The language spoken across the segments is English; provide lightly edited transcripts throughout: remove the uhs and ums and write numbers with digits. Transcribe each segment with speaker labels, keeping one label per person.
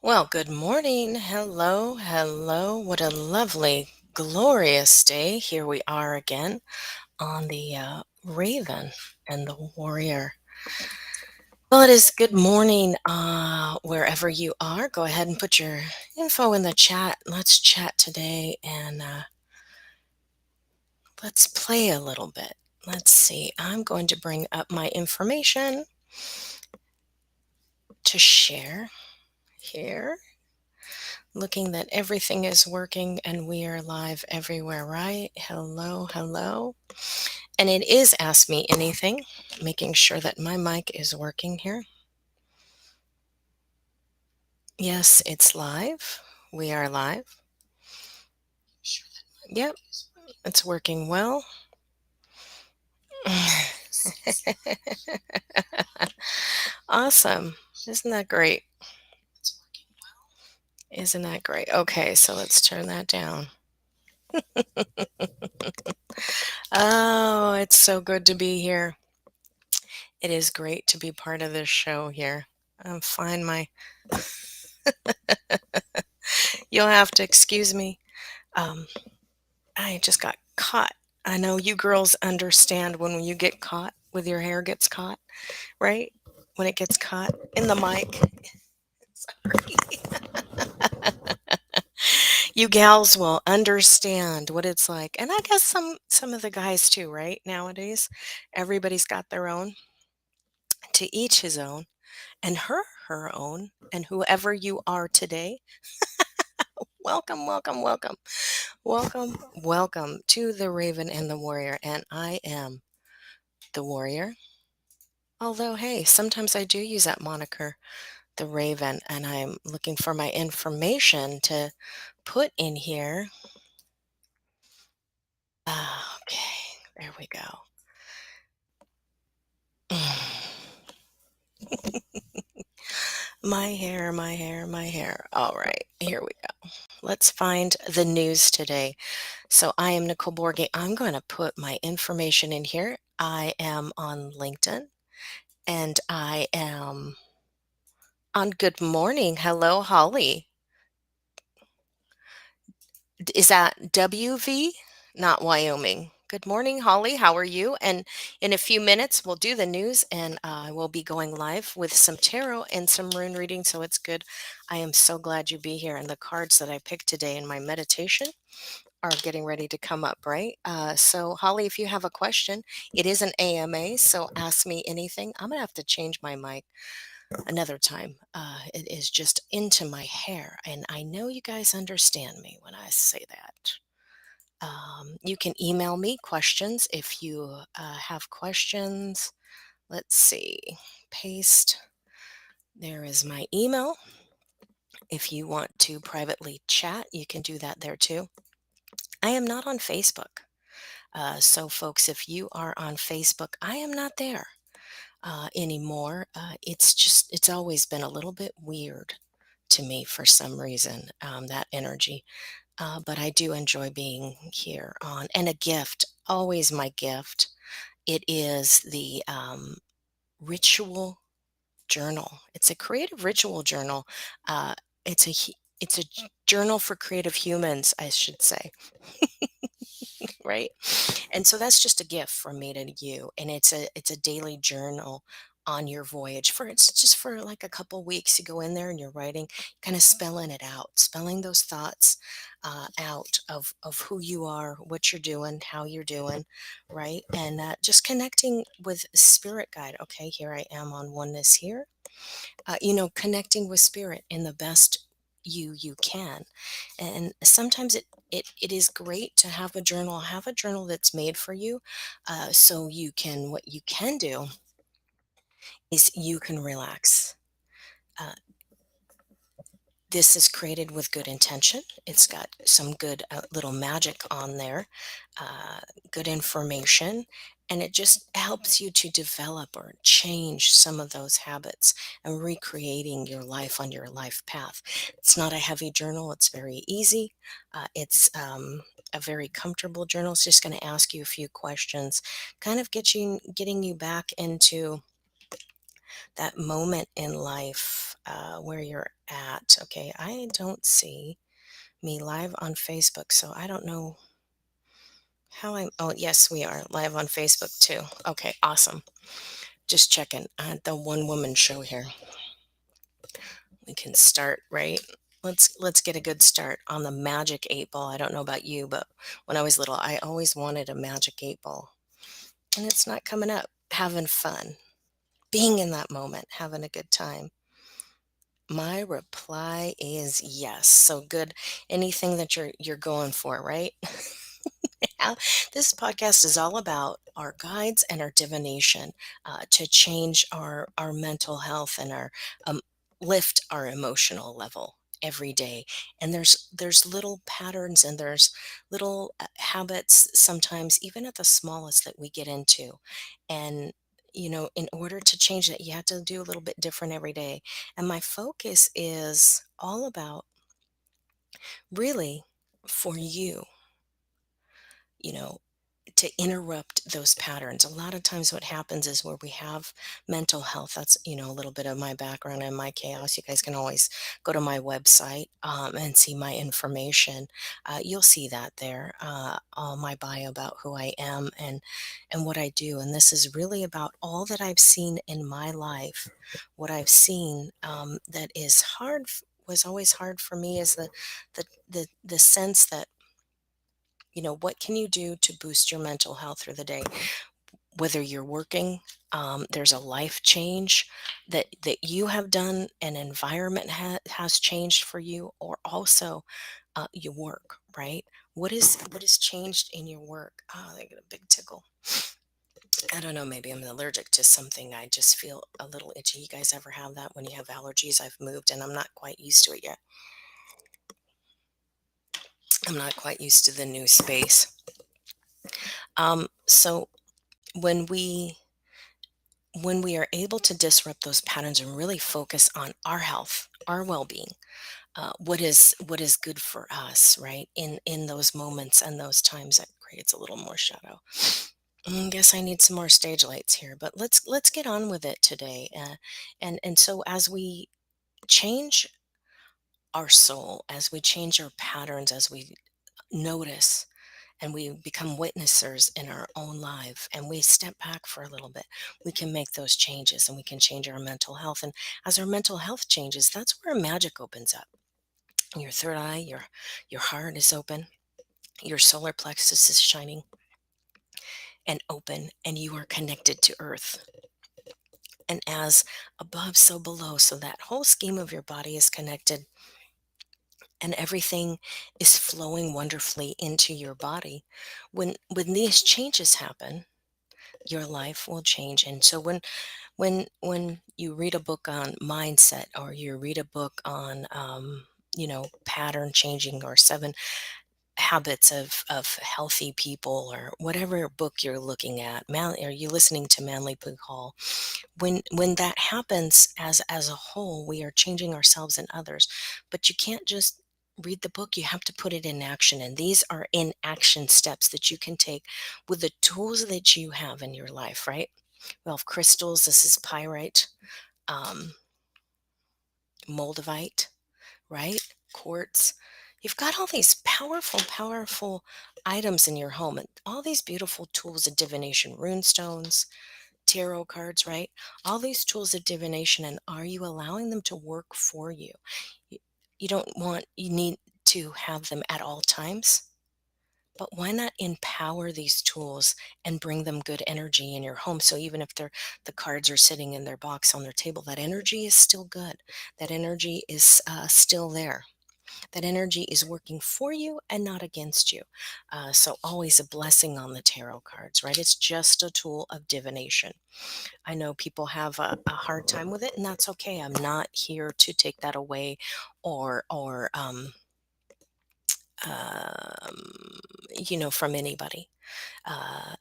Speaker 1: Well, good morning. Hello, hello. What a lovely, glorious day. Here we are again on the Raven and the Warrior. Well, it is good morning wherever you are. Go ahead and put your info in the chat. Let's chat today and let's play a little bit. Let's see. I'm going to bring up my information to share here. Looking that everything is working and we are live everywhere, right? Hello, hello. And it is Ask Me Anything, making sure that my mic is working here. Yes, it's live. We are live. Yep, it's working well. Awesome. Isn't that great? Isn't that great? Okay, so let's turn that down. Oh, it's so good to be here. It is great to be part of this show here. I'm fine, you'll have to excuse me. Um, I just got caught. I know you girls understand when you get caught with your hair gets caught, right? When it gets caught in the mic. Sorry. You gals will understand what it's like. And I guess some of the guys too, right? Nowadays, everybody's got their own, to each his own, and her own, and whoever you are today. Welcome, welcome, welcome. Welcome, welcome to the Raven and the Warrior. And I am the Warrior. Although, hey, sometimes I do use that moniker, the Raven, and I'm looking for my information to put in here. Okay, there we go. My hair, my hair, my hair. All right, here we go. Let's find the news today. So I am Nicole Borghi. I'm going to put my information in here. I am on LinkedIn and I am on Good Morning. Hello, Holly. Is that WV? Not Wyoming. Good morning, Holly. How are you? And in a few minutes, we'll do the news and I will be going live with some tarot and some rune reading. So it's good. I am so glad you be here. And the cards that I picked today in my meditation are getting ready to come up, right? So, Holly, if you have a question, it is an AMA. So ask me anything. I'm going to have to change my mic another time. It is just into my hair. And I know you guys understand me when I say that. You can email me questions if you have questions. Let's see. Paste. There is my email. If you want to privately chat, you can do that there too. I am not on Facebook. So, folks, if you are on Facebook, I am not there anymore. It's always been a little bit weird to me for some reason, that energy. But I do enjoy being here on, and a gift, always my gift. It is the ritual journal. It's a creative ritual journal. It's a journal for creative humans, I should say, right? And so that's just a gift from me to you, and it's a daily journal on your voyage. For it's just for like a couple weeks. You go in there and you're writing, kind of spelling it out, spelling those thoughts out of who you are, what you're doing, how you're doing, right? And just connecting with spirit guide. Okay, here I am on oneness here. Connecting with spirit in the best you can. And sometimes it is great to have a journal that's made for you, so you can what you can do is you can relax. uh, This is created with good intention. It's got some good little magic on there, uh, good information, and it just helps you to develop or change some of those habits and recreating your life on your life path. It's not a heavy journal, it's very easy. It's a very comfortable journal. It's just going to ask you a few questions, kind of getting you back into that moment in life where you're at. Okay, I don't see me live on Facebook, so I don't know how I'm. Oh, yes, we are live on Facebook too. Okay, awesome. Just checking the one woman show here. We can start right. Let's get a good start on the magic 8 ball. I don't know about you, but when I was little, I always wanted a magic 8 ball, and it's not coming up. Having fun, being in that moment, having a good time. My reply is yes. So good. Anything that you're going for, right? Now, this podcast is all about our guides and our divination to change our mental health and our lift our emotional level every day. And there's little patterns and there's little habits sometimes even at the smallest that we get into. And in order to change that, you have to do a little bit different every day. And my focus is all about really for you know, to interrupt those patterns. A lot of times what happens is where we have mental health, that's, a little bit of my background and my chaos. You guys can always go to my website and see my information. You'll see that there, all my bio about who I am and what I do. And this is really about all that I've seen in my life. What I've seen that is was always hard for me is the sense that what can you do to boost your mental health through the day? Whether you're working, there's a life change that you have done, an environment has changed for you, or also your work, right? What is changed in your work? Oh, they get a big tickle. I don't know, maybe I'm allergic to something. I just feel a little itchy. You guys ever have that when you have allergies? I've moved and I'm not quite used to it yet. I'm not quite used to the new space. So when we when we are able to disrupt those patterns and really focus on our health, our well-being, what is good for us, right? In those moments and those times, that creates a little more shadow. Guess I need some more stage lights here, but let's get on with it today. And so as we change our soul, as we change our patterns, as we notice and we become witnessers in our own life and we step back for a little bit, we can make those changes and we can change our mental health. And as our mental health changes, that's where magic opens up. Your third eye, your heart is open, your solar plexus is shining and open, and you are connected to earth. And as above, so below, so that whole scheme of your body is connected and everything is flowing wonderfully into your body. When these changes happen, your life will change. And so when you read a book on mindset or you read a book on pattern changing or 7 habits of healthy people or whatever book you're looking at, are you listening to Manly Pug Hall? When that happens, as a whole, we are changing ourselves and others. But you can't just read the book, you have to put it in action. And these are in action steps that you can take with the tools that you have in your life, right? We have crystals. This is pyrite, um, moldavite, right? Quartz. You've got all these powerful, powerful items in your home and all these beautiful tools of divination, rune stones, tarot cards, right? All these tools of divination, and are you allowing them to work for you? You, you need to have them at all times, but why not empower these tools and bring them good energy in your home? So even if the cards are sitting in their box on their table, that energy is still good. That energy is still there. That energy is working for you and not against you. So, always a blessing on the tarot cards, right? It's just a tool of divination. I know people have a hard time with it, and that's okay. I'm not here to take that away or from anybody.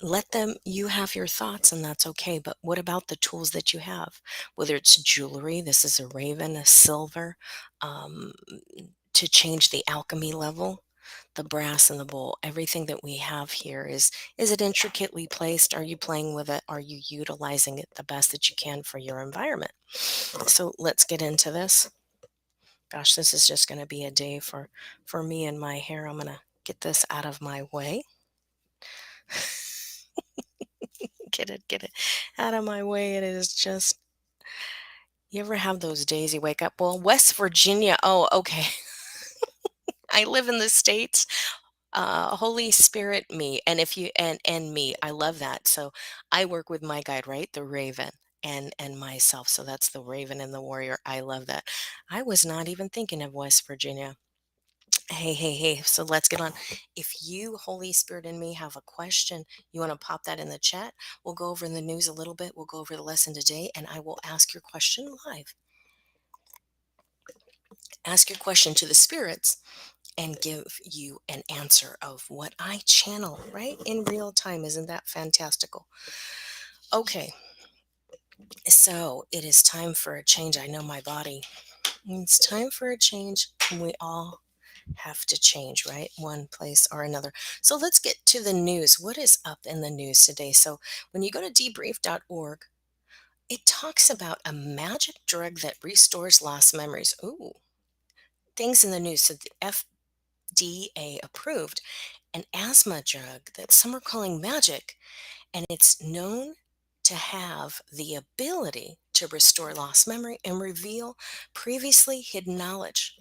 Speaker 1: Let them, you have your thoughts, and that's okay. But what about the tools that you have? Whether it's jewelry, this is a raven, a silver, um, to change the alchemy level, the brass and the bowl, everything that we have here is it intricately placed? Are you playing with it? Are you utilizing it the best that you can for your environment? So let's get into this. Gosh, this is just going to be a day for me and my hair. I'm going to get this out of my way. Get it out of my way. It is just, you ever have those days you wake up? Well, West Virginia. Oh, okay. I live in the States. Holy Spirit, me. And if you, and me, I love that. So I work with my guide, right? The Raven. And myself. So that's the Raven and the Warrior. I love that. I was not even thinking of West Virginia. Hey, hey, hey. So let's get on. If you, Holy Spirit in me, have a question, you want to pop that in the chat. We'll go over in the news a little bit. We'll go over the lesson today, and I will ask your question live. Ask your question to the spirits and give you an answer of what I channel, right? In real time. Isn't that fantastical? Okay. So it is time for a change. I know my body. It's time for a change. We all have to change, right? One place or another. So let's get to the news. What is up in the news today? So when you go to debrief.org, it talks about a magic drug that restores lost memories. Ooh, things in the news. So the FDA approved an asthma drug that some are calling magic, and it's known to have the ability to restore lost memory and reveal previously hidden knowledge.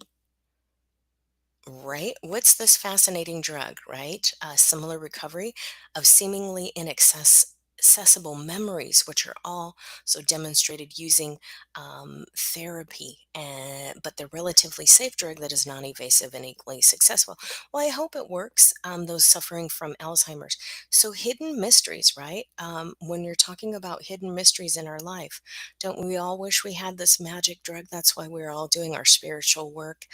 Speaker 1: Right? What's this fascinating drug, right? Similar recovery of seemingly inaccessible memories, which are all so demonstrated using therapy, but the relatively safe drug that is non-evasive and equally successful. Well, I hope it works. Those suffering from Alzheimer's. So hidden mysteries, right? When you're talking about hidden mysteries in our life, don't we all wish we had this magic drug? That's why we're all doing our spiritual work,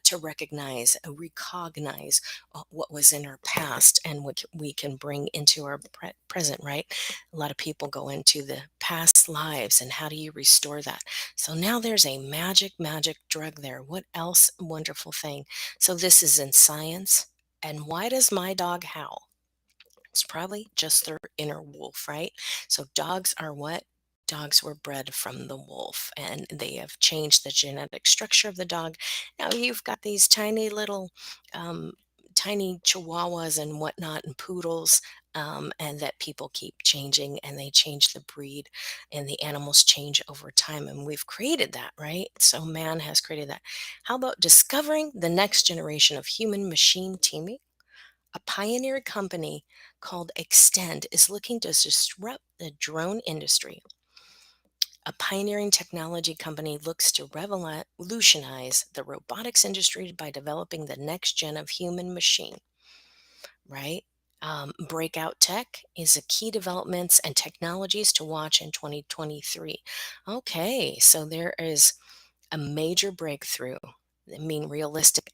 Speaker 1: to recognize, recognize what was in our past and what we can bring into our present, right? A lot of people go into the past lives and how do you restore that? So now there's a magic drug there. What else wonderful thing? So this is in science. And why does my dog howl? It's probably just their inner wolf, right? So dogs are what? Dogs were bred from the wolf, and they have changed the genetic structure of the dog. Now you've got these tiny little, um, tiny chihuahuas and whatnot, and poodles, and that people keep changing, and they change the breed, and the animals change over time, and we've created that, right? So man has created that. How about discovering the next generation of human machine teaming? A pioneer company called Extend is looking to disrupt the drone industry. A pioneering technology company looks to revolutionize the robotics industry by developing the next gen of human machine, right? Breakout Tech is a key developments and technologies to watch in 2023. Okay, so there is a major breakthrough. I mean, realistic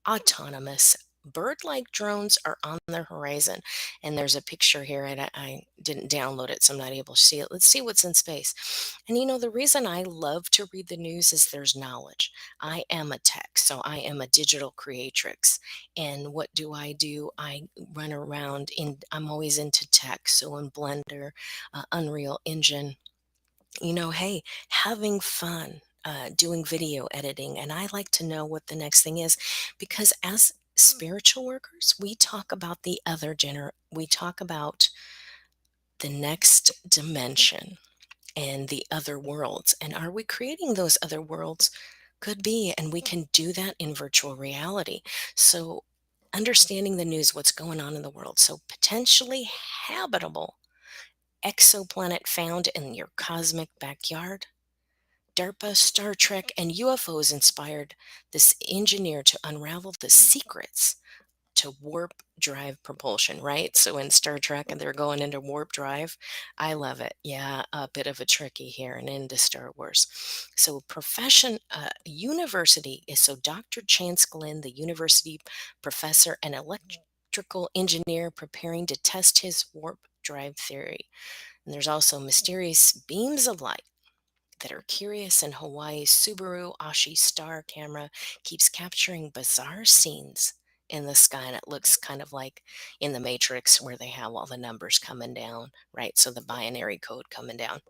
Speaker 1: autonomous bird-like drones are on the horizon. And there's a picture here, and I didn't download it, so I'm not able to see it. Let's see what's in space. And the reason I love to read the news is there's knowledge. I am a tech, so I am a digital creatrix. And what do? I run around I'm always into tech. So in Blender, Unreal Engine, hey, having fun, doing video editing. And I like to know what the next thing is, because as spiritual workers, we talk about we talk about the next dimension and the other worlds. And are we creating those other worlds? Could be. And we can do that in virtual reality. So understanding the news, what's going on in the world. So potentially habitable exoplanet found in your cosmic backyard. DARPA, Star Trek, and UFOs inspired this engineer to unravel the secrets to warp drive propulsion, right? So in Star Trek, and they're going into warp drive. I love it. Yeah, a bit of a tricky here and into Star Wars. So university is so Dr. Chance Glenn, the university professor and electrical engineer, preparing to test his warp drive theory. And there's also mysterious beams of light that are curious in Hawaii's Subaru Ashi star camera keeps capturing bizarre scenes in the sky, and it looks kind of like in the Matrix where they have all the numbers coming down, right? So the binary code coming down.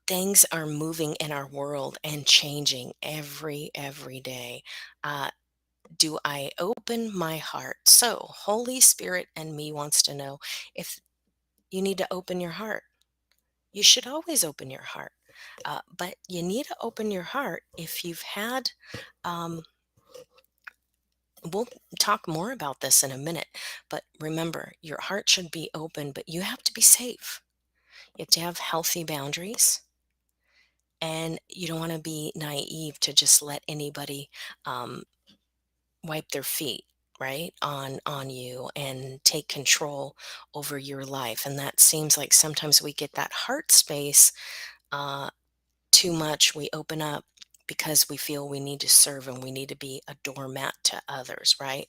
Speaker 1: Things are moving in our world and changing every day. Uh, do I open my heart? So Holy Spirit and me wants to know if you need to open your heart. You should always open your heart. But you need to open your heart if you've had, um, we'll talk more about this in a minute. But remember, your heart should be open, but you have to be safe. You have to have healthy boundaries. And you don't want to be naive to just let anybody um, wipe their feet right on you and take control over your life. And that seems like sometimes we get that heart space uh, too much. We open up because we feel we need to serve and we need to be a doormat to others, right?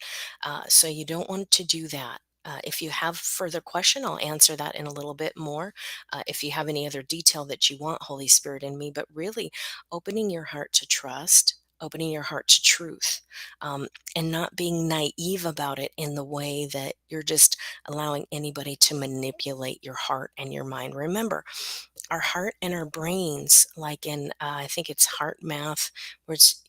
Speaker 1: So you don't want to do that. If you have further question, I'll answer that in a little bit more. If you have any other detail that you want, Holy Spirit in me, but really opening your heart to trust, opening your heart to truth, um, and not being naive about it in the way that you're just allowing anybody to manipulate your heart and your mind. Remember, our heart and our brains, like in I think it's heart math, where it's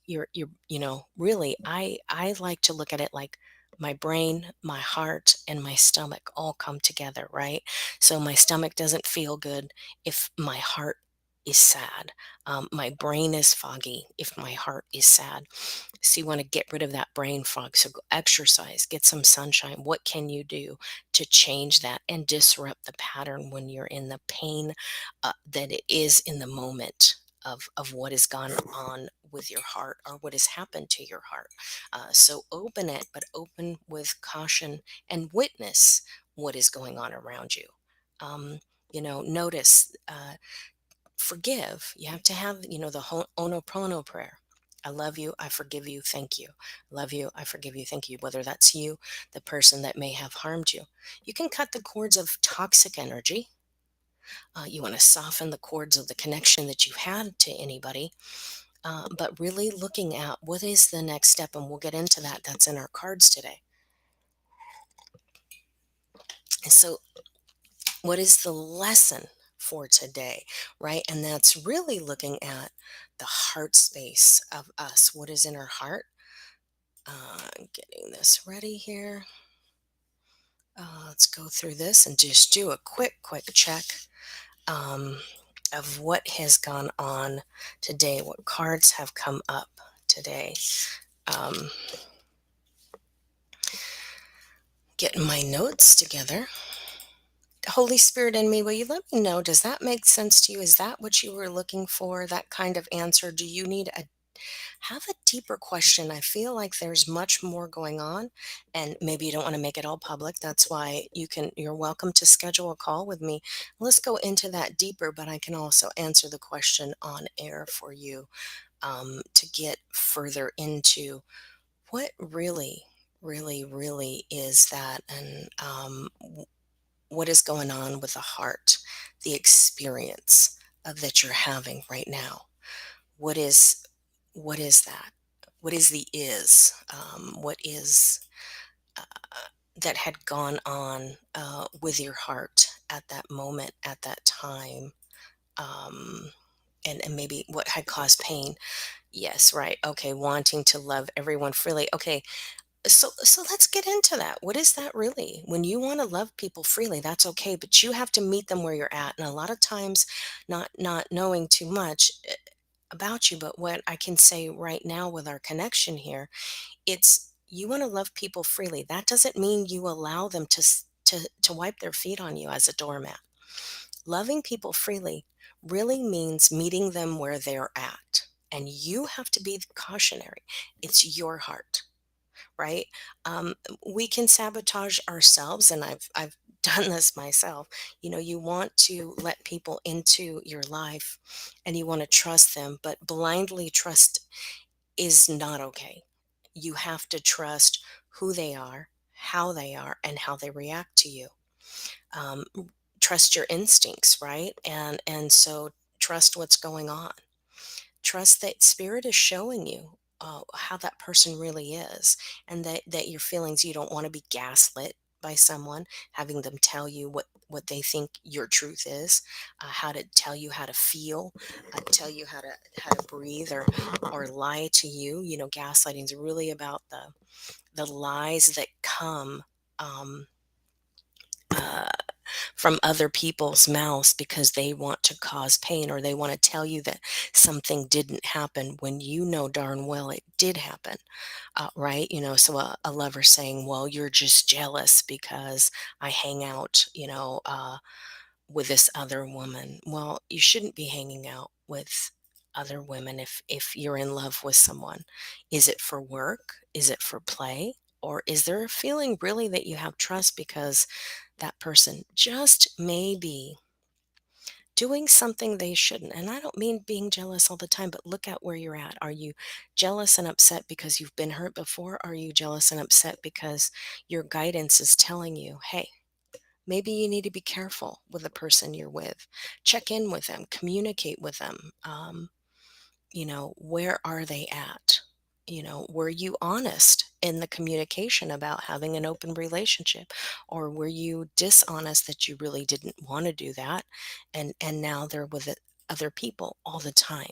Speaker 1: really I like to look at it like my brain, my heart, and my stomach all come together, right? So my stomach doesn't feel good if my heart is sad. My brain is foggy if my heart is sad. So you want to get rid of that brain fog. So go exercise, get some sunshine. What can you do to change that and disrupt the pattern when you're in the pain that it is in the moment of what has gone on with your heart or what has happened to your heart? So open it, but open with caution and witness what is going on around you. Um, Notice. Forgive. You have to have, the whole Ho'oponopono prayer. I love you. I forgive you. Thank you. Love you. I forgive you. Thank you. Whether that's you, the person that may have harmed you. You can cut the cords of toxic energy. You want to soften the cords of the connection that you had to anybody. But really looking at what is the next step. And we'll get into that. That's in our cards today. And so, what is the lesson for today, right? And that's really looking at the heart space of us. What is in our heart? Getting this ready here. Let's go through this and just do a quick check um, of what has gone on today, what cards have come up today. Um, Getting my notes together. Holy Spirit in me, will you let me know? Does that make sense to you? Is that what you were looking for? That kind of answer? Do you need have a deeper question? I feel like there's much more going on, and maybe you don't want to make it all public. That's why you're welcome to schedule a call with me. Let's go into that deeper, but I can also answer the question on air for you to get further into what really is that, and what is going on with the heart, the experience that you're having right now. What is that? What is the is? What is uh, that had gone on with your heart at that moment, at that time, and maybe what had caused pain? Yes, right. Okay, wanting to love everyone freely. Okay, so let's get into that. What is that really? When you want to love people freely, that's okay, but you have to meet them where you're at. And a lot of times, not knowing too much about you, but what I can say right now with our connection here, it's you want to love people freely. That doesn't mean you allow them to wipe their feet on you as a doormat. Loving people freely really means meeting them where they're at. And you have to be cautionary. It's your heart, right? Um, we can sabotage ourselves, and I've done this myself. You want to let people into your life and you want to trust them, but blindly trust is not okay. You have to trust who they are, and how they react to you. Um, Trust your instincts, right? And so trust what's going on. Trust that spirit is showing you how that person really is, and that your feelings, you don't want to be gaslit by someone, having them tell you what they think your truth is, how to tell you how to feel, tell you how to breathe, or lie to you. Gaslighting is really about the lies that come um, uh, from other people's mouths because they want to cause pain, or they want to tell you that something didn't happen when you know darn well it did happen. Right? So a lover saying, well, you're just jealous because I hang out, with this other woman. Well, you shouldn't be hanging out with other women if you're in love with someone. Is it for work? Is it for play? Or is there a feeling really that you have trust because that person just may be doing something they shouldn't? And I don't mean being jealous all the time, but look at where you're at. Are you jealous and upset because you've been hurt before? Are you jealous and upset because your guidance is telling you, hey, maybe you need to be careful with the person you're with? Check in with them, communicate with them. Where are they at? Were you honest in the communication about having an open relationship, or were you dishonest that you really didn't want to do that, and now they're with other people all the time?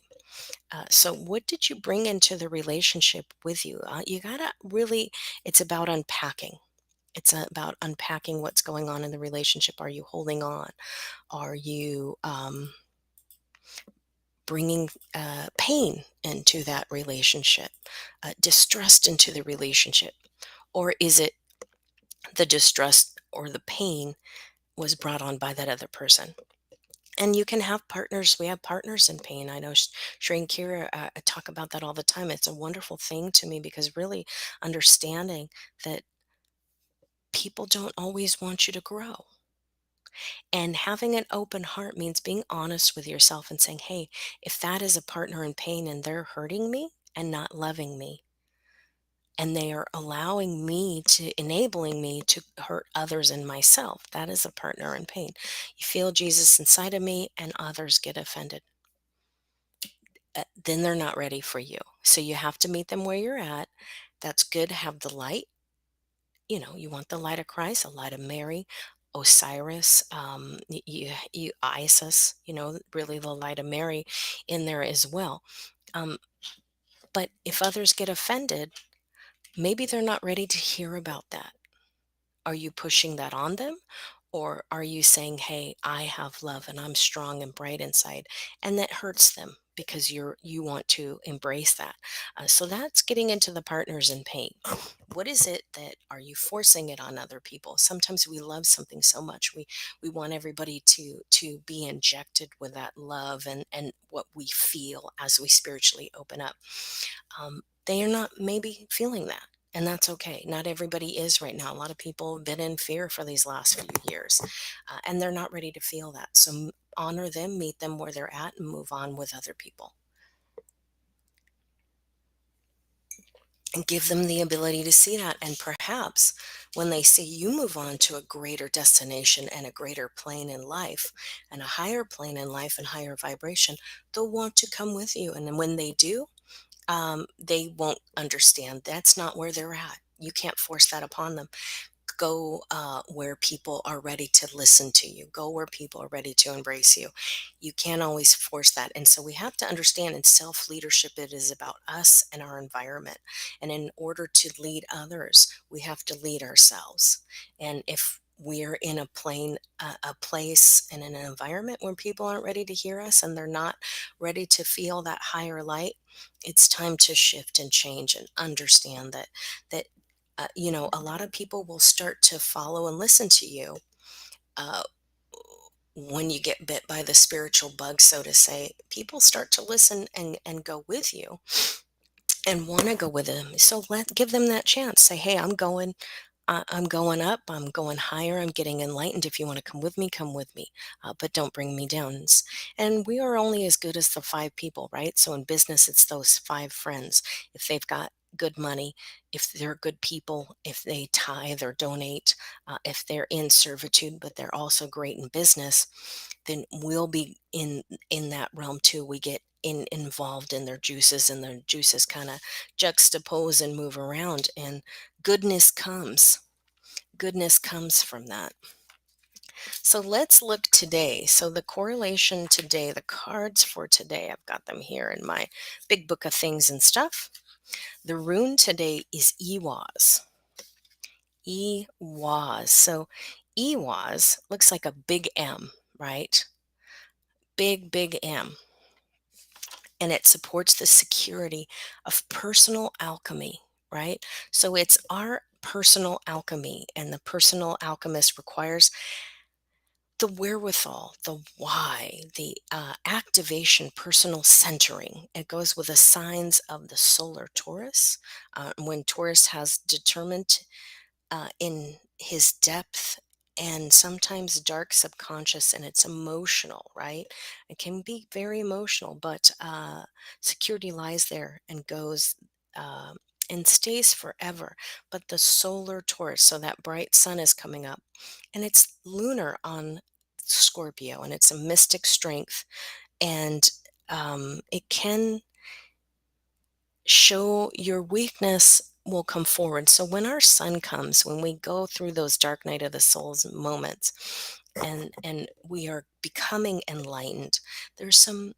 Speaker 1: So what did you bring into the relationship with you? You gotta really, it's about unpacking. It's about unpacking what's going on in the relationship. Are you holding on? Are you bringing pain into that relationship, distrust into the relationship? Or is it the distrust or the pain was brought on by that other person? And you can have partners. We have partners in pain. I know Shrey and Kira talk about that all the time. It's a wonderful thing to me, because really understanding that people don't always want you to grow. And having an open heart means being honest with yourself and saying, hey, if that is a partner in pain and they're hurting me and not loving me, and they are allowing me to, enabling me to hurt others and myself, that is a partner in pain. You feel Jesus inside of me and others get offended. Then they're not ready for you. So you have to meet them where you're at. That's good to have the light. You want the light of Christ, the light of Mary, Osiris, Isis, really the light of Mary in there as well. Um, but if others get offended, maybe they're not ready to hear about that. Are you pushing that on them? Or are you saying, hey, I have love and I'm strong and bright inside, and that hurts them because you want to embrace that? So that's getting into the partners in pain. What is it that are you forcing it on other people? Sometimes we love something so much. We want everybody to be injected with that love and what we feel as we spiritually open up. They are not maybe feeling that. And that's okay. Not everybody is right now. A lot of people have been in fear for these last few years, and they're not ready to feel that. So honor them, meet them where they're at, and move on with other people. And give them the ability to see that. And perhaps when they see you move on to a greater destination and a greater plane in life, and a higher plane in life and higher vibration, they'll want to come with you. And then when they do, they won't understand. That's not where they're at. You can't force that upon them. Go where people are ready to listen to you. Go where people are ready to embrace you. You can't always force that. And so we have to understand, in self leadership, it is about us and our environment. And in order to lead others, we have to lead ourselves. And if we're in a place and in an environment where people aren't ready to hear us and they're not ready to feel that higher light, it's time to shift and change and understand that a lot of people will start to follow and listen to you uh, when you get bit by the spiritual bug, so to say, people start to listen and go with you and want to go with them. So give them that chance. Say, hey, I'm going up. I'm going higher. I'm getting enlightened. If you want to come with me, come with me. But don't bring me down. And we are only as good as the five people, right? So in business, it's those five friends. If they've got good money, if they're good people, if they tithe or donate, if they're in servitude, but they're also great in business, then we'll be in that realm too. We get involved in their juices, and their juices kind of juxtapose and move around, and goodness comes. Goodness comes from that. So let's look today. So the correlation today, the cards for today, I've got them here in my big book of things and stuff. The rune today is Ewaz. Ewaz. So Ewaz looks like a big M, right? Big, big M. And it supports the security of personal alchemy, right? So it's our personal alchemy, and the personal alchemist requires the wherewithal, the why, the activation, personal centering. It goes with the signs of the solar Taurus. When Taurus has determined in his depth and sometimes dark subconscious, and it's emotional, right? It can be very emotional, but security lies there and goes uh, and stays forever. But the solar Taurus, so that bright sun is coming up, and it's lunar on Scorpio, and it's a mystic strength, and it can show your weakness will come forward. So when our sun comes, when we go through those dark night of the soul's moments, and we are becoming enlightened, there's some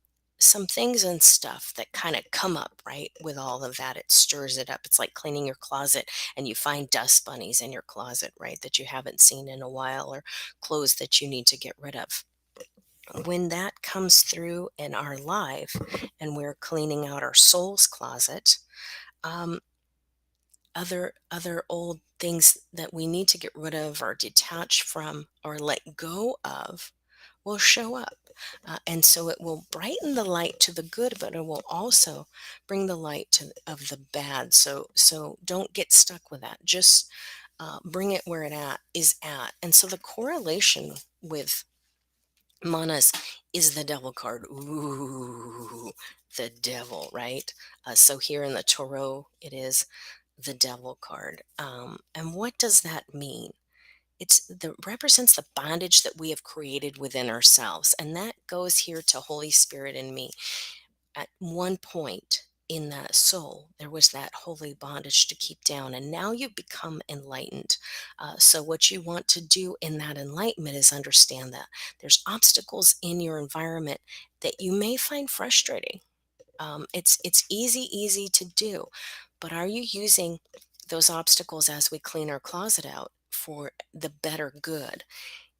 Speaker 1: things and stuff that kind of come up, right? With all of that, it stirs it up. It's like cleaning your closet and you find dust bunnies in your closet, right? That you haven't seen in a while, or clothes that you need to get rid of. When that comes through in our life and we're cleaning out our soul's closet, um, other old things that we need to get rid of or detach from or let go of will show up. And so it will brighten the light to the good, but it will also bring the light of the bad. So don't get stuck with that. Just bring it where is at. And so the correlation with Manas is the devil card. Ooh, the devil, right? So here in the Tarot, it is the devil card. And what does that mean? Represents the bondage that we have created within ourselves, and that goes here to Holy Spirit in me. At one point in that soul, there was that holy bondage to keep down, and now you've become enlightened. So what you want to do in that enlightenment is understand that there's obstacles in your environment that you may find frustrating. It's easy to do, but are you using those obstacles as we clean our closet out for the better good?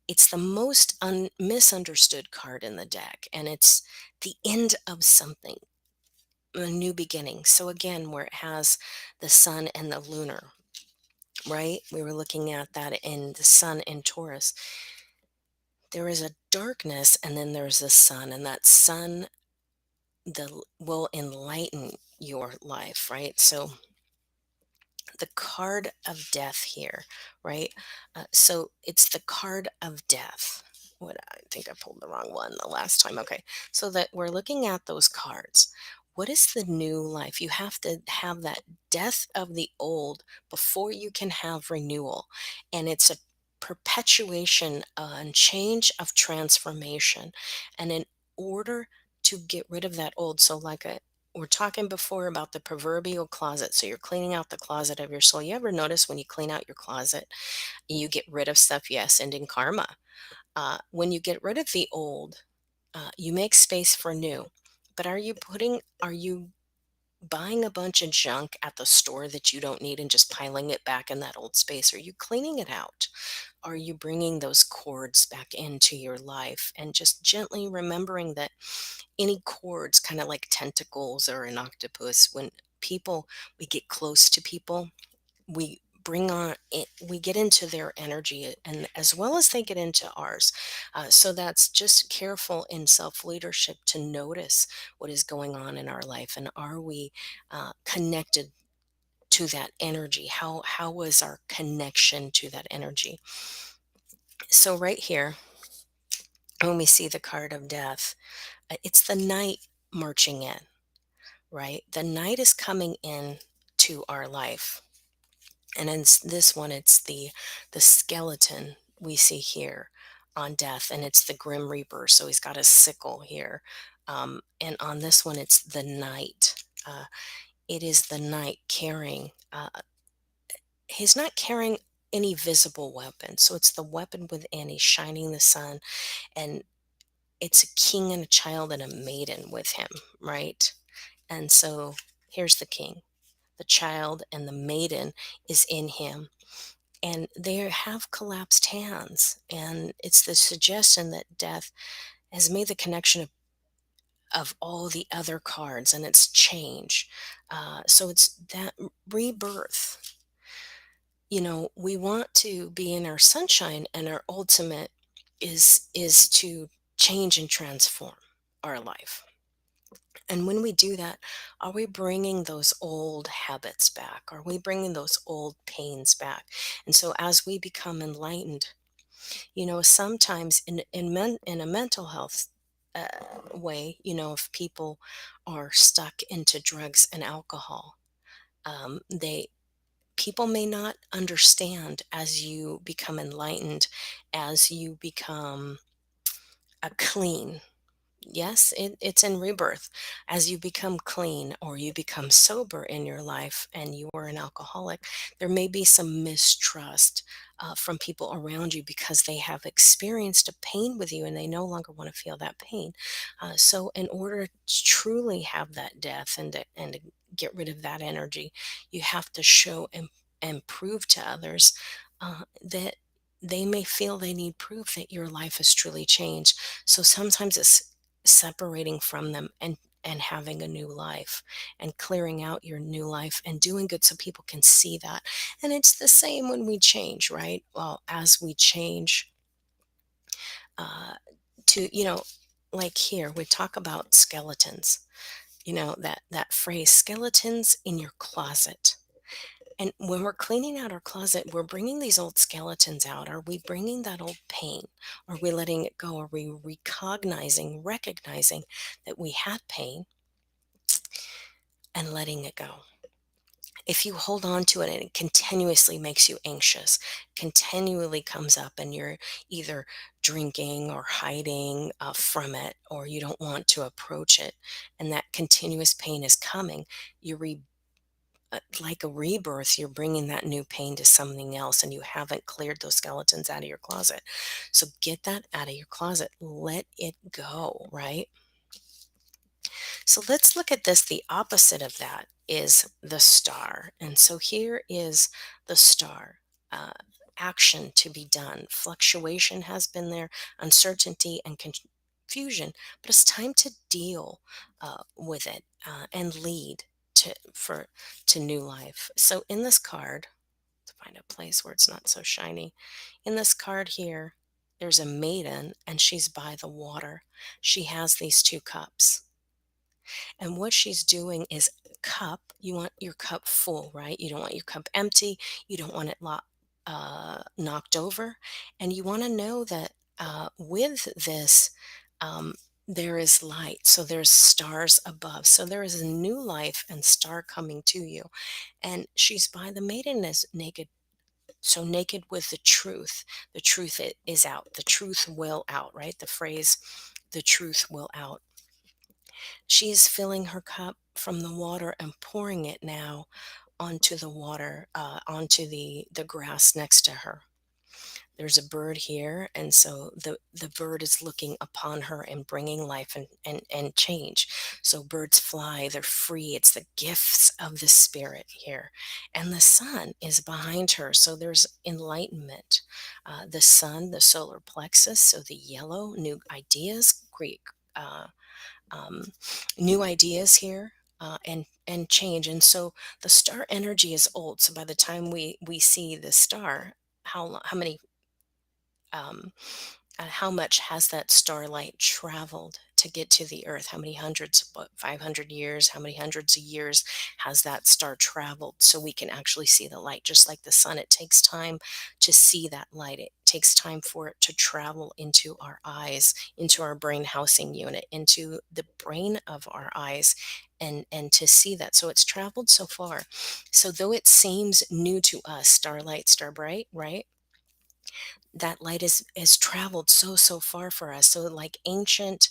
Speaker 1: It's the most misunderstood card in the deck, and it's the end of something, a new beginning. So again, where it has the sun and the lunar, right? We were looking at that in the sun in Taurus. There is a darkness, and then there's the sun, and that sun will enlighten your life, right? So the card of death here, right? So it's the card of death. What, I think I pulled the wrong one the last time. Okay, so that we're looking at those cards. What is the new life? You have to have that death of the old before you can have renewal, and it's a perpetuation and change of transformation. And in order to get rid of that old, so like a we're talking before about the proverbial closet. So you're cleaning out the closet of your soul. You ever notice when you clean out your closet, you get rid of stuff? Yes, ending karma. When you get rid of the old, you make space for new. But are you buying a bunch of junk at the store that you don't need and just piling it back in that old space? Are you cleaning it out? Are you bringing those cords back into your life and just gently remembering that any cords, kind of like tentacles or an octopus, when we get close to people, we bring on it, we get into their energy, and as well as they get into ours. So that's just careful in self leadership to notice what is going on in our life, and are we connected to that energy? How was our connection to that energy? So right here, when we see the card of death, it's the night marching in, right? The night is coming in to our life. And in this one, it's the skeleton we see here on death, and it's the Grim Reaper. So he's got a sickle here. And on this one, it's the night. It is the night carrying. He's not carrying any visible weapon, so it's the weapon within. He's shining the sun, and it's a king and a child and a maiden with him, right? And so here's the king, the child, and the maiden is in him, and they have collapsed hands. And it's the suggestion that death has made the connection of all the other cards, and it's change. So it's that rebirth. We want to be in our sunshine, and our ultimate is to change and transform our life. And when we do that, are we bringing those old habits back? Are we bringing those old pains back? And so as we become enlightened, sometimes in a mental health uh, way, if people are stuck into drugs and alcohol, they people may not understand as you become enlightened, as you become a clean. Yes, it's in rebirth. As you become clean or you become sober in your life and you are an alcoholic, there may be some mistrust from people around you because they have experienced a pain with you and they no longer want to feel that pain. So, in order to truly have that death and to get rid of that energy, you have to show and prove to others that they may feel they need proof that your life has truly changed. So sometimes it's separating from them and having a new life and clearing out your new life and doing good so people can see that. And it's the same when we change, right? Well, as we change uh, to like here we talk about skeletons, that phrase, skeletons in your closet. And when we're cleaning out our closet, we're bringing these old skeletons out. Are we bringing that old pain? Are we letting it go? Are we recognizing that we had pain and letting it go? If you hold on to it and it continuously makes you anxious, continually comes up, and you're either drinking or hiding from it, or you don't want to approach it, and that continuous pain is coming, you like a rebirth, you're bringing that new pain to something else, and you haven't cleared those skeletons out of your closet. So get that out of your closet. Let it go, right? So let's look at this. The opposite of that is the star. And so here is the star. Uh, Action to be done. Fluctuation has been there, uncertainty and confusion, but it's time to deal with it and lead to new life. So in this card, to find a place where it's not so shiny, in this card here, there's a maiden and she's by the water. She has these two cups. And what she's doing is, you want your cup full, right? You don't want your cup empty. You don't want it knocked over. And you want to know that with this, um, there is light. So there's stars above. So there is a new life and star coming to you. And she's by the maiden is naked. So naked with the truth. The truth is out. The truth will out, right? The phrase, the truth will out. She's filling her cup from the water and pouring it now onto the water, onto the grass next to her. There's a bird here, and so the bird is looking upon her and bringing life and change. So birds fly, they're free. It's the gifts of the spirit here. And the sun is behind her, so there's enlightenment. The sun, the solar plexus, so the yellow, new ideas, great uh, um, new ideas here. and change. And so the star energy is old. So by the time we see the star, how many how much has that starlight traveled to get to the earth? How many hundreds, what, 500 years? How many hundreds of years has that star traveled so we can actually see the light? Just like the sun, it takes time to see that light. It takes time for it to travel into our eyes, into our brain housing unit, into the brain of our eyes. And to see that. So it's traveled so far. So though it seems new to us, starlight, star bright, right? That light is traveled so far for us. So like ancient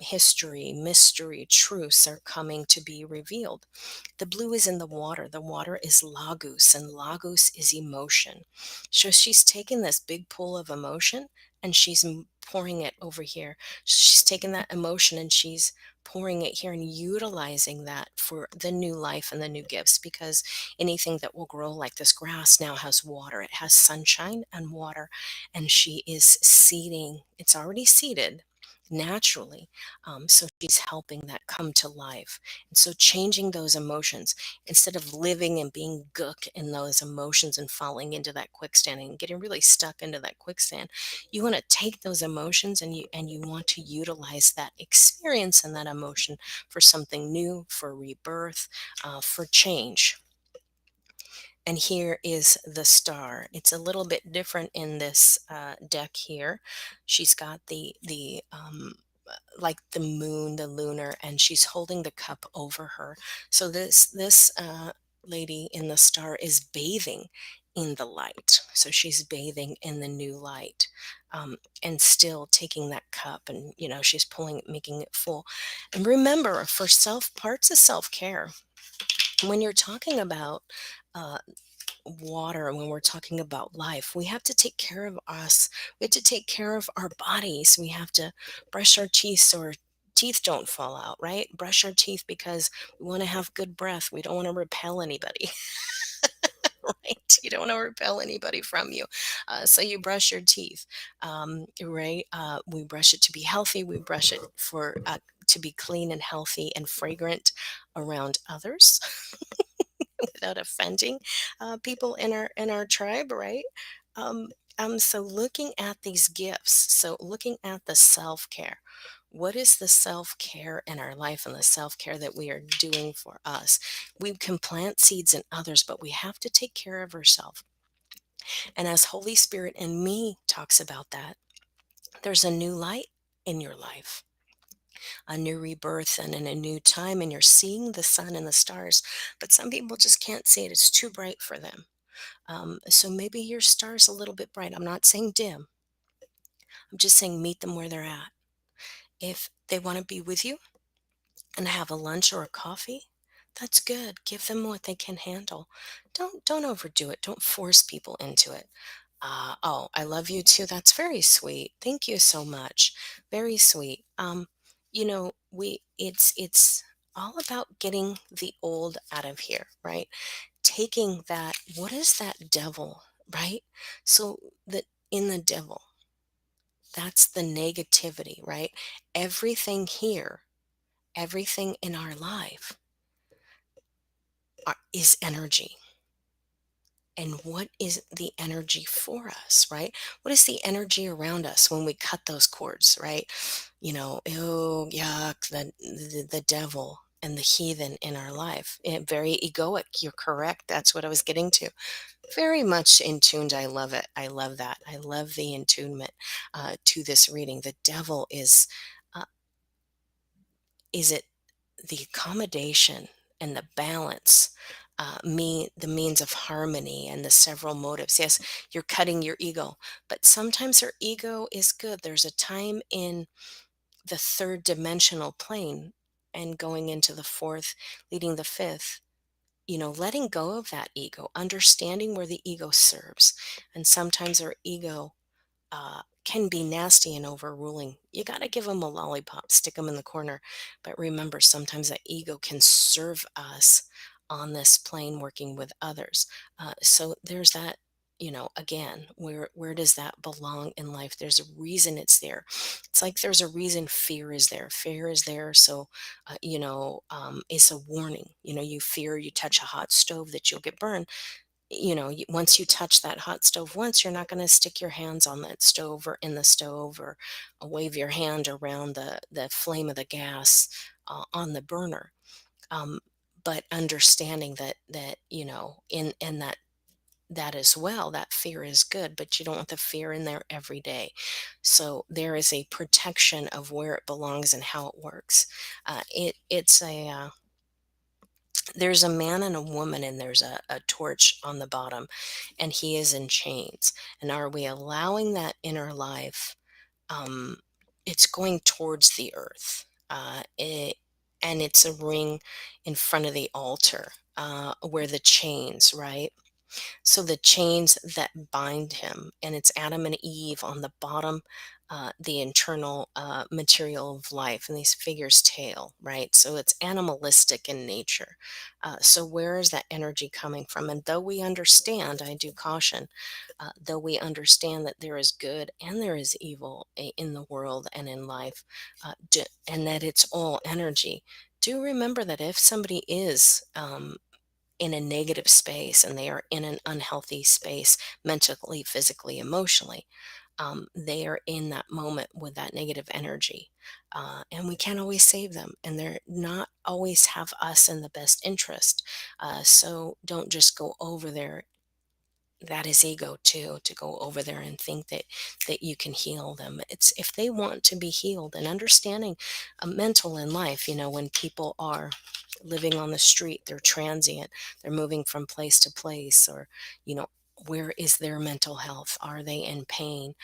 Speaker 1: history, mystery, truths are coming to be revealed. The blue is in the water. The water is lagos, and lagos is emotion. So she's taken this big pool of emotion and she's pouring it over here. She's taken that emotion and she's pouring it here and utilizing that for the new life and the new gifts, because anything that will grow, like this grass, now has water. It has sunshine and water, and she is seeding. It's already seeded naturally. So she's helping that come to life. And so changing those emotions, instead of living and being gook in those emotions and falling into that quicksand and getting really stuck into that quicksand, you want to take those emotions and you want to utilize that experience and that emotion for something new, for rebirth, for change. And here is the star. It's a little bit different in this deck here. She's got the like the moon, the lunar, and she's holding the cup over her. So this lady in the star is bathing in the light. So she's bathing in the new light, and still taking that cup, and she's pulling it, making it full. And remember, for self parts of self care, when you're talking about uh, water, when we're talking about life, we have to take care of us. We have to take care of our bodies. We have to brush our teeth so our teeth don't fall out, right? Brush our teeth because we want to have good breath. We don't want to repel anybody. Right? You don't want to repel anybody from you. So you brush your teeth, right? We brush it to be healthy. We brush it for to be clean and healthy and fragrant around others. Without offending people in our tribe, right? Um, so looking at these gifts, so looking at the self care. What is the self care in our life and the self care that we are doing for us? We can plant seeds in others, but we have to take care of ourselves. And as Holy Spirit and me talks about that, there's a new light in your life, a new rebirth, and in a new time, and you're seeing the sun and the stars. But some people just can't see it, it's too bright for them. So maybe your star's a little bit bright. I'm not saying dim, I'm just saying meet them where they're at. If they want to be with you and have a lunch or a coffee, that's good. Give them what they can handle. Don't overdo it. Don't force people into it. Oh, I love you too. That's very sweet. Thank you so much. Very sweet. We it's all about getting the old out of here, right? Taking that, what is that devil, right? So that in the devil, that's the negativity, right? Everything here, everything in our life is energy. And what is the energy for us, right? What is the energy around us when we cut those cords, right? Ew, yuck, the devil and the heathen in our life. Very egoic. You're correct. That's what I was getting to. Very much in tuned. I love it. I love that. I love the intunement to this reading. The devil uh, is it the accommodation and the balance, the means of harmony and the several motives. Yes, you're cutting your ego, but sometimes our ego is good. There's a time in the third dimensional plane and going into the fourth, leading the fifth. Letting go of that ego, understanding where the ego serves. And sometimes our ego can be nasty and overruling. You got to give them a lollipop, stick them in the corner. But remember, sometimes that ego can serve us on this plane working with others. So there's that, again, where does that belong in life? There's a reason it's there. It's like there's a reason fear is there. Fear is there, so it's a warning. You fear you touch a hot stove that you'll get burned. Once you touch that hot stove once, you're not going to stick your hands on that stove or in the stove, or wave your hand around the flame of the gas on the burner. um, but understanding that in that as well, that fear is good, but you don't want the fear in there every day. So there is a protection of where it belongs and how it works. It's a There's a man and a woman, and there's a torch on the bottom, and he is in chains. And are we allowing that inner life? um, it's going towards the earth. And it's a ring in front of the altar, where the chains, right? So the chains that bind him, and it's Adam and Eve on the bottom, the internal material of life, and these figures tail, right? So it's animalistic in nature. So where is that energy coming from? And though we understand, I do caution, though we understand that there is good and there is evil in the world and in life, and that it's all energy. Do remember that if somebody is in a negative space and they are in an unhealthy space, mentally, physically, emotionally, they are in that moment with that negative energy. And we can't always save them, and they're not always have us in the best interest. So don't just go over there. That is ego too, to go over there and think that you can heal them. It's if they want to be healed, and understanding mental in life. When people are living on the street, they're transient, they're moving from place to place, or you know where is their mental health? Are they in pain?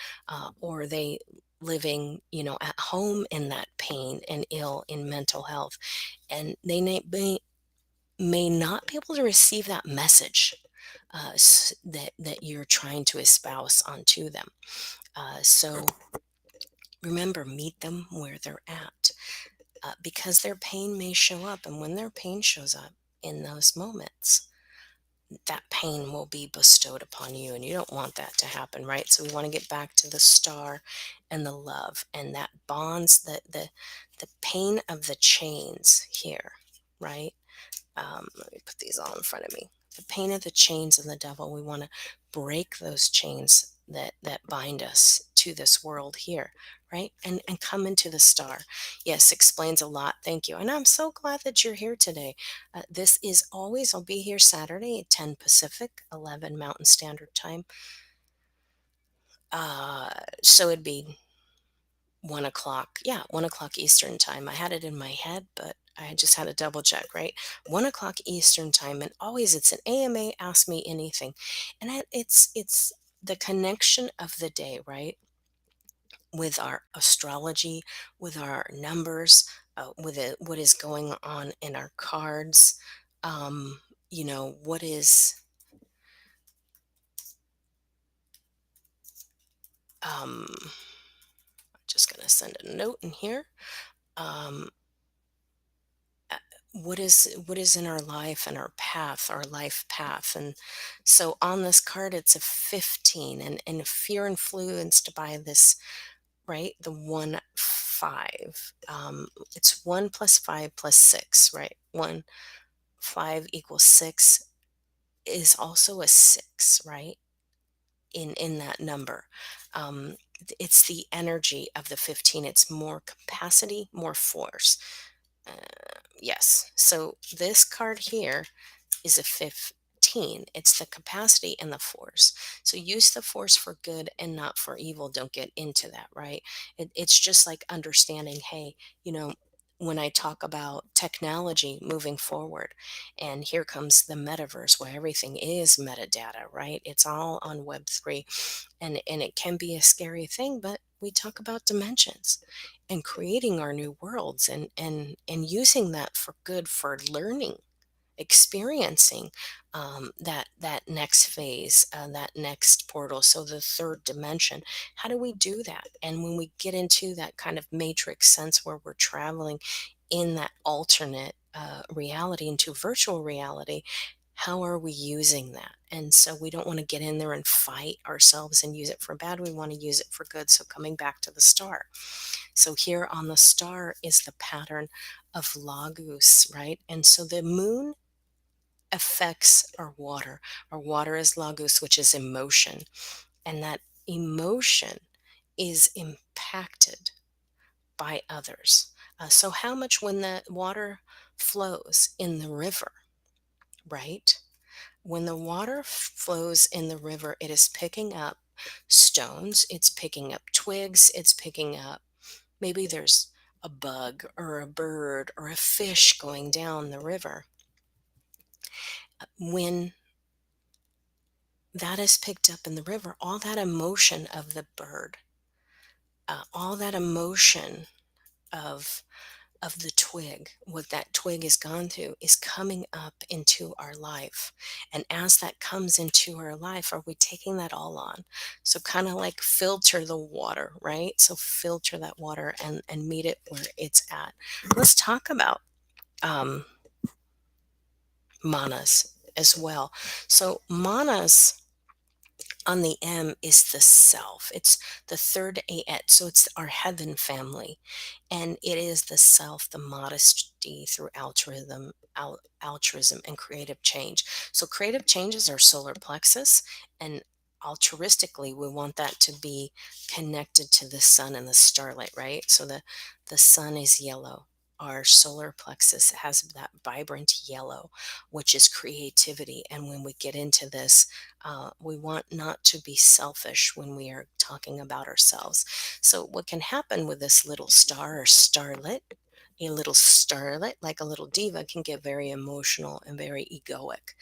Speaker 1: Or are they living at home in that pain and ill in mental health? And they may not be able to receive that message, that you're trying to espouse onto them. So remember, meet them where they're at, because their pain may show up. And when their pain shows up in those moments, that pain will be bestowed upon you. And you don't want that to happen, right? So we want to get back to the star and the love, and that bonds the pain of the chains here, right? Let me put these all in front of me. The pain of the chains of the devil. We want to break those chains that bind us to this world here, right? And come into the star. Yes, explains a lot. Thank you. And I'm so glad that you're here today. This is always, I'll be here Saturday at 10 Pacific, 11 Mountain Standard Time. Uh, so it'd be 1 o'clock. Yeah, 1 o'clock Eastern time. I had it in my head, but I just had to double check, right? 1 o'clock Eastern time. And always it's an AMA, Ask Me Anything. And it's the connection of the day, right? With our astrology, with our numbers, with what is going on in our cards. What is, um, just going to send a note in here. Um, what is in our life and our path, our life path. And so on this card it's a 15, and if you're influenced by this, right, the 1 5, it's 1 plus 5 plus 6, right? 1 5 equals 6 is also a 6, right? In that number. It's the energy of the 15. It's more capacity, more force. uh, yes, so this card here is a 15. It's the capacity and the force. So use the force for good and not for evil. Don't get into that, right? It's just like understanding, hey, when I talk about technology moving forward, and here comes the metaverse where everything is metadata, right? It's all on Web3, and it can be a scary thing, but we talk about dimensions and creating our new worlds, and using that for good, for learning, experiencing, that next phase, that next portal. So the third dimension. How do we do that? And when we get into that kind of matrix sense where we're traveling in that alternate reality into virtual reality, How are we using that? And so we don't want to get in there and fight ourselves and use it for bad. We want to use it for good. So coming back to the star. So here on the star is the pattern of Lagos, right? And so the moon affects our water. Our water is Lagos, which is emotion. And that emotion is impacted by others. So, how much when the water flows in the river, right? When the water flows in the river, it is picking up stones, it's picking up twigs, it's picking up maybe there's a bug or a bird or a fish going down the river. When that is picked up in the river, all that emotion of the bird, all that emotion of the twig, what that twig has gone through is coming up into our life. And as that comes into our life, are we taking that all on? So kind of like filter the water, right? So filter that water and meet it where it's at. Let's talk about um, manas as well. So manas on the M is the self. It's the third Aet, so it's our heaven family, and it is the self, the modesty through altruism and creative change. So creative change is our solar plexus, and altruistically, we want that to be connected to the sun and the starlight, right? So the sun is yellow. Our solar plexus has that vibrant yellow, which is creativity. And when we get into this, we want not to be selfish when we are talking about ourselves. So, what can happen with this little star or starlet? A little starlet, like a little diva, can get very emotional and very egoic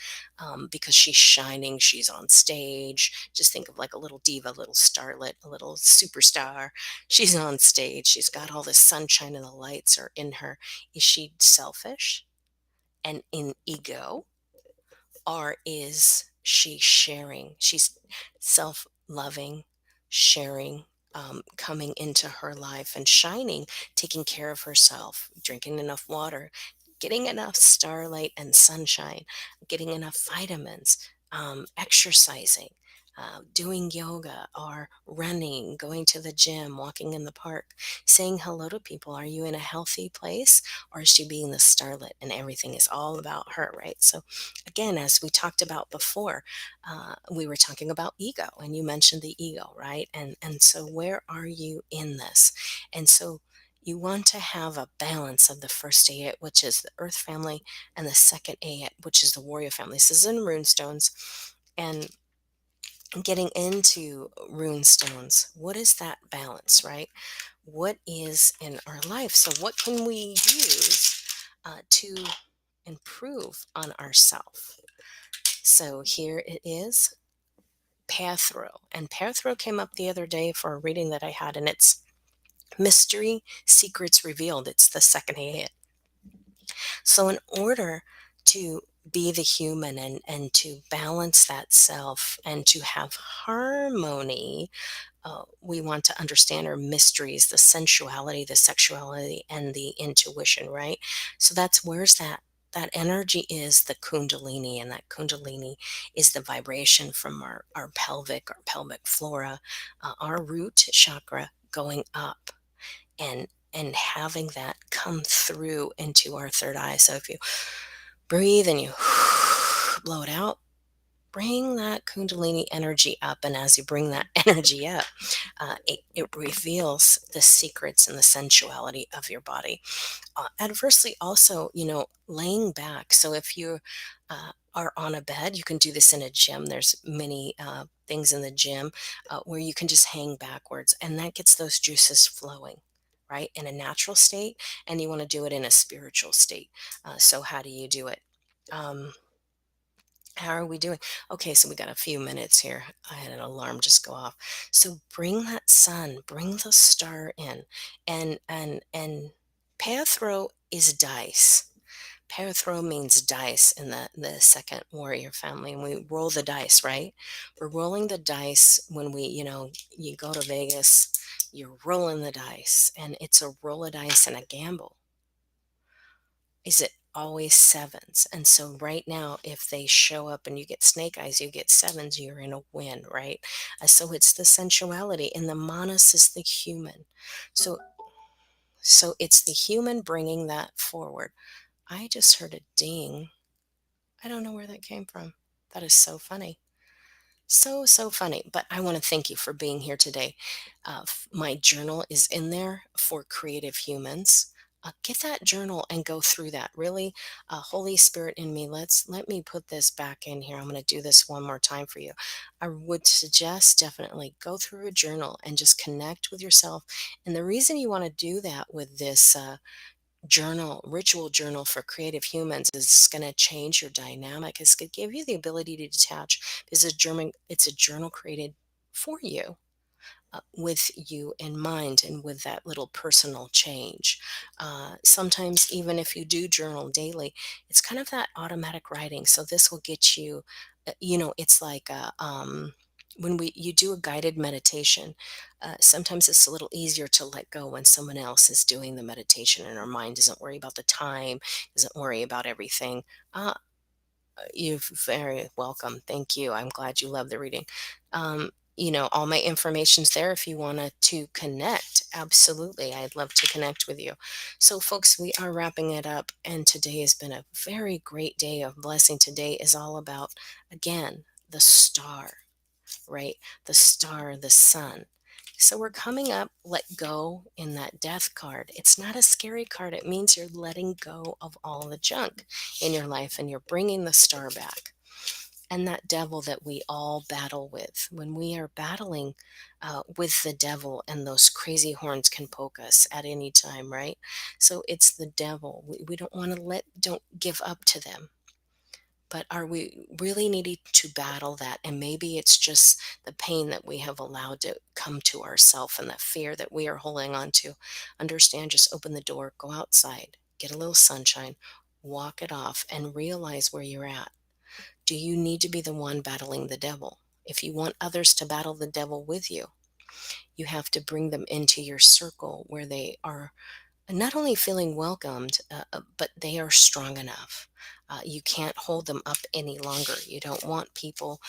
Speaker 1: because she's shining, she's on stage. Just think of like a little diva, little starlet, a little superstar. She's on stage, she's got all this sunshine and the lights are in her. Is she selfish and in ego? Or is she sharing? She's self loving, sharing, coming into her life and shining, taking care of herself, drinking enough water, getting enough starlight and sunshine, getting enough vitamins, exercising. Doing yoga or running, going to the gym, walking in the park, saying hello to people. Are you in a healthy place, or is she being the starlet and everything is all about her, right? So, again, as we talked about before, we were talking about ego, and you mentioned the ego, right? And so, where are you in this? And so, you want to have a balance of the first ayat, which is the earth family, and the second ayat, which is the warrior family. This is in rune stones. And getting into rune stones, what is that balance, right? What is in our life? So, what can we use to improve on ourselves? So, here it is, Pathro. And Pathro came up the other day for a reading that I had, and it's Mystery Secrets Revealed. It's the second hit. So, in order to be the human and to balance that self and to have harmony, we want to understand our mysteries, the sensuality, the sexuality, and the intuition, right? So that's where's that energy is the kundalini, and that kundalini is the vibration from our pelvic flora, our root chakra going up and having that come through into our third eye. So if you breathe and you blow it out, bring that kundalini energy up, and as you bring that energy up, it reveals the secrets and the sensuality of your body. Adversely also, laying back. So if you are on a bed, you can do this in a gym. There's many things in the gym where you can just hang backwards, and that gets those juices flowing, right, in a natural state. And you want to do it in a spiritual state. So how do you do it? How are we doing? Okay, so we got a few minutes here. I had an alarm just go off. So bring that sun, bring the star in, and Pathro is dice. Pathro means dice in the second warrior family, and we roll the dice, right? We're rolling the dice when you go to Vegas, you're rolling the dice, and it's a roll of dice and a gamble. Is it always sevens. And so right now, if they show up and you get snake eyes, you get sevens, you're in a win, right? So it's the sensuality, and the manas is the human. So it's the human bringing that forward. I just heard a ding. I don't know where that came from. That is so funny. So funny. But I want to thank you for being here today. My journal is in there for creative humans. Get that journal and go through that. Really, Holy Spirit in me, let me put this back in here. I'm going to do this one more time for you. I would suggest definitely go through a journal and just connect with yourself. And the reason you want to do that with this ritual journal for creative humans is going to change your dynamic. It's going to give you the ability to detach. It's a journal created for you, with you in mind, and with that little personal change. Sometimes, even if you do journal daily, it's kind of that automatic writing. So this will get you, it's like when you do a guided meditation, sometimes it's a little easier to let go when someone else is doing the meditation, and our mind doesn't worry about the time, doesn't worry about everything. Uh, you're very welcome. Thank you. I'm glad you love the reading. All my information's there if you want to connect. Absolutely. I'd love to connect with you. So, folks, we are wrapping it up, and today has been a very great day of blessing. Today is all about, again, the star, right? The star, the sun. So we're coming up, let go in that death card. It's not a scary card. It means you're letting go of all the junk in your life, and you're bringing the star back. And that devil that we all battle with, when we are battling with the devil, and those crazy horns can poke us at any time, right? So it's the devil. We don't want to don't give up to them. But are we really needing to battle that? And maybe it's just the pain that we have allowed to come to ourselves, and that fear that we are holding on to. Understand, just open the door, go outside, get a little sunshine, walk it off, and realize where you're at. Do you need to be the one battling the devil? If you want others to battle the devil with you, you have to bring them into your circle where they are not only feeling welcomed, but they are strong enough. You can't hold them up any longer. You don't want people.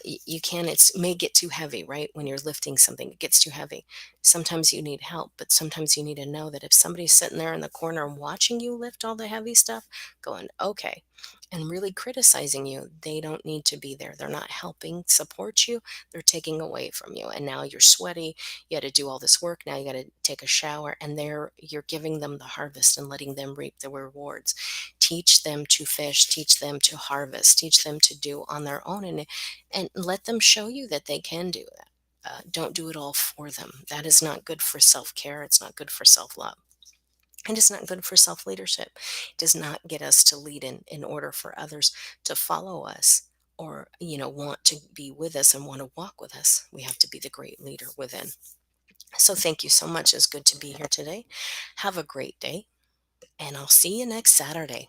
Speaker 1: You can. It may get too heavy, right? When you're lifting something, it gets too heavy. Sometimes you need help, but sometimes you need to know that if somebody's sitting there in the corner watching you lift all the heavy stuff, going, okay, and really criticizing you, they don't need to be there. They're not helping support you. They're taking away from you. And now you're sweaty. You had to do all this work. Now you got to take a shower, and you're giving them the harvest and letting them reap the rewards. Teach them to fish, teach them to harvest, teach them to do on their own, and let them show you that they can do that. Don't do it all for them. That is not good for self-care. It's not good for self-love. And it's not good for self-leadership. It does not get us to lead in order for others to follow us, or want to be with us and want to walk with us. We have to be the great leader within. So thank you so much. It's good to be here today. Have a great day, and I'll see you next Saturday.